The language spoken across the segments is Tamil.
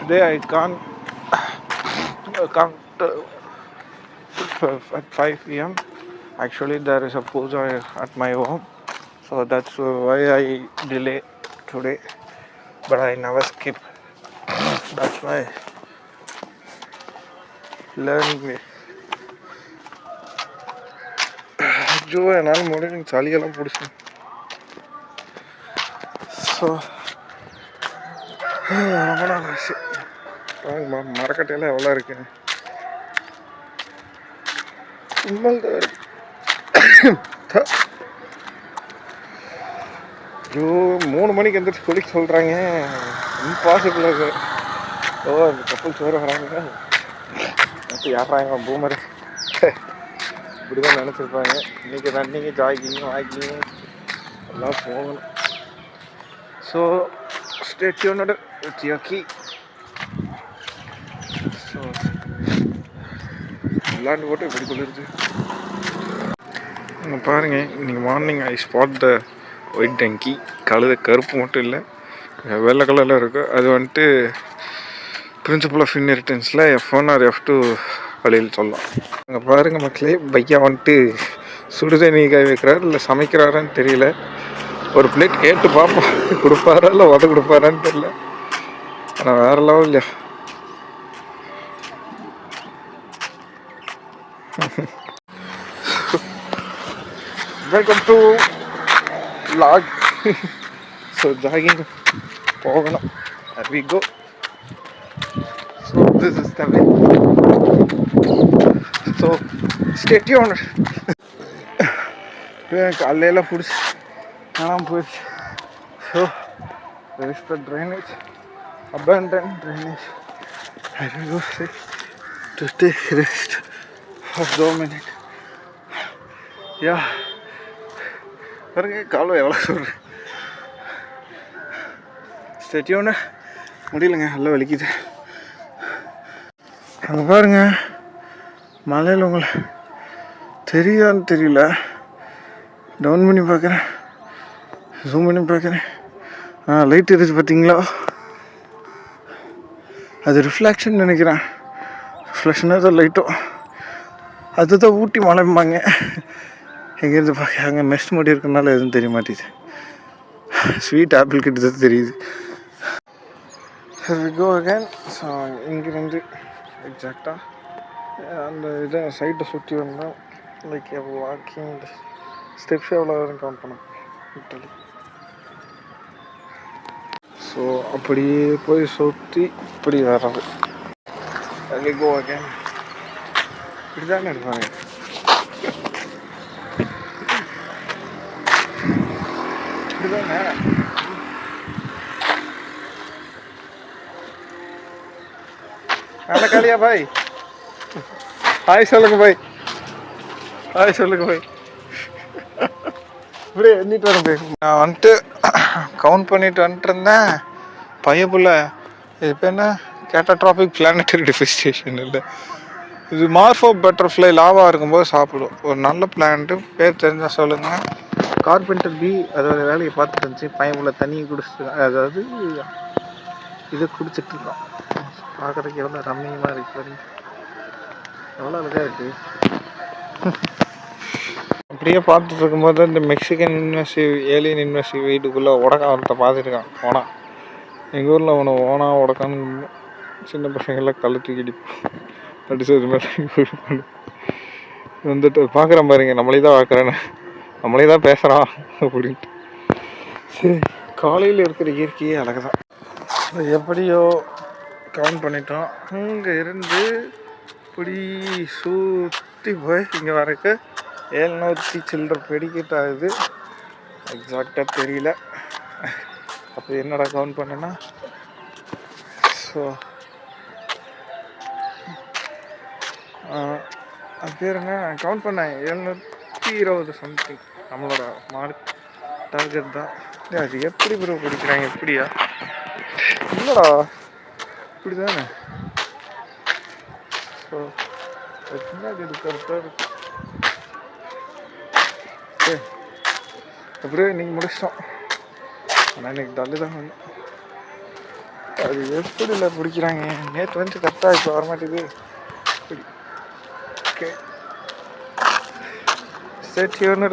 today I can't come at 5 p.m. Actually, there is a puja at my home, so that's why I delay today. But I never skip. That's my learning way. जो என்னால் முடியும் சளியெல்லாம் பிடிச்சி ஸோ ரொம்ப நாள் ஆச்சு. பாருங்கம்மா மரக்கட்டையெல்லாம் எவ்வளோ இருக்குன்னு. தும்மல் ஐயோ 3 மணிக்கு எந்திரிச்சு குளிக்க சொல்கிறாங்க. இம்பாசிபிள் அது. ஓ அந்த கப்பல்ஸ் வேறு வராங்க. அப்போ யாராங்க பூமர் இப்படி தான் நினச்சிருப்பாங்க. இன்றைக்கி ரன்னிங்கு ஜாகிங்கு வாக்கிங்கு எல்லாம் போகணும். So stay tuned with your key. So விளாண்டு போட்டு இப்படி சொல்லிடுச்சு. பாருங்கள் இன்றைக்கி morning I spot the white donkey. கழுத கருப்பு மட்டும் இல்லை வெள்ளை கலரில் இருக்கும். அது வந்துட்டு principal of இன்ஹெரிட்டன்ஸில் F1 or F2 வழியில் சொல்லலாம். அங்கே பாருங்கள் மக்களே, பையா வந்துட்டு சுடுதண்ணி காய வைக்கிறாரு இல்லை சமைக்கிறாரான்னு தெரியல. ஒரு பிளேட் கேட்டு பார்ப்போம், கொடுப்பாரா இல்லை உத கொடுப்பாரான்னு தெரியல. ஆனால் வேறு லெவல் இல்லையா. Welcome to vlog. So jogging போகணும். There we go. So this is the way. So stay tuned. காலையில் பிடிச்சி காணாமல் போயிடுச்சு. So there is the drainage, abandoned drainage. I will go sit to take rest for 2 minutes. Yeah. பாருங்க காலம் எவ்வளோ சொல்கிறேன். stay tuned. முடியலைங்க, நல்லா வலிக்குது. அங்கே பாருங்க மலையில் உங்களை தெரியுதான்னு தெரியல. டவுன் பண்ணி பார்க்குறேன், ஜூம் பண்ணி பார்க்குறேன். லைட் எரிச்சு பார்த்தீங்களா? அது ரிஃப்ளெக்ஷன் நினைக்கிறேன். ரிஃப்ளெக்ஷனாக தான் லைட்டும். அதுதான் ஊட்டி மலைம்பாங்க. எங்கேருந்து பார்க்க அங்கே மெஸ்ட் மூடி இருக்கிறனால எதுவும் தெரிய மாட்டேது. ஸ்வீட் ஆப்பிள் கிட்ட தான் தெரியுது. Here we go again. So இங்கேருந்து எக்ஸாக்டாக அந்த இதை சைட்டை சுற்றி வந்தோம். லைக் வாக்கிங் ஸ்டெப்ஸ் எவ்வளோ வரும் கவுண்ட் பண்ணோம் லிட்டரலி. ஸோ அப்படியே போய் சுற்றி இப்படி வர்றது. Here we go again. இப்படி தானே இருப்பாங்க. இப்படி தானே. காலியா பாய், ஹாய் சொல்லுங்க பாய், ஹாய் சொல்லுங்க பாய். இப்படியே எண்ணிட்டு வரேன் பாய். நான் வந்துட்டு கவுண்ட் பண்ணிட்டு வந்துட்டு இருந்தேன். பையப்புள்ள இது இப்போ என்ன கேட்டாட்ராபிக் பிளானட்டரி டெஃபிஸ்டேஷன் இல்லை, இது மார்ஃபோ பட்டர்ஃப்ளை லாவாக இருக்கும்போது சாப்பிடும். ஒரு நல்ல பிளான்ட்டு பேர் தெரிஞ்சால் சொல்லுங்கள். கார்பெண்டர் பி அதோட வேலையை பார்த்துட்டு இருந்துச்சு. பையப்புள்ள தண்ணியை குடிச்சிட்டு, அதாவது இதை குடிச்சிட்டு இருக்கோம். பார்க்குறதுக்கு எவ்வளோ ரம்மியமாக இருக்குது, எவ்வளோ அழகாக இருக்குது. அப்படியே பார்த்துட்டு இருக்கும்போது இந்த மெக்சிகன் இன்வெஸ்டிவ் ஏலியன் இன்வெஸ்டிவ் வீட்டுக்குள்ளே உடக்காரத்தை பார்த்துருக்கான். ஓனா எங்கள் ஊரில் அவனை ஓனா உடக்கான்னு சின்ன பசங்கள்லாம் கழுத்து அடிச்சது மாதிரி வந்துட்டு பார்க்குறேன் பாருங்க. நம்மளே தான் பார்க்குறேன்னு, நம்மளே தான் பேசுகிறான் அப்படின்ட்டு. சரி, காலையில் இருக்கிற இயற்கையே அழகு தான். எப்படியோ கவுண்ட் பண்ணிட்டோம். அங்கே இருந்து இப்படி சுற்றி போய் இங்கே வரக்கு 700 சில்லற பெடிக்கிட்ட ஆகுது. எக்ஸாக்டாக தெரியல. அப்போ என்னடா கவுண்ட் பண்ணேன்னா, ஸோ அது பேருங்க கவுண்ட் பண்ணேன் 720 சம்திங் நம்மளோட மார்க் டார்கெட் தான். அது எப்படி ப்ரோ பிடிக்கிறாங்க? எப்படியா இல்லைடா இப்படி தானே. ஸோ பின்னாடி இருக்கிறத எப்படியோ இன்றைக்கி முடிச்சிட்டோம். ஆனால் இன்றைக்கி டல்லு தான் வந்து அது எப்படில பிடிக்கிறாங்க. நேற்று வந்து கரெக்டாக இப்போ வரமாட்டேது. ஓகே சரி ஒன்று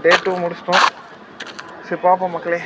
டே 2 முடிச்சிட்டோம். சரி பார்ப்போம் மக்களே.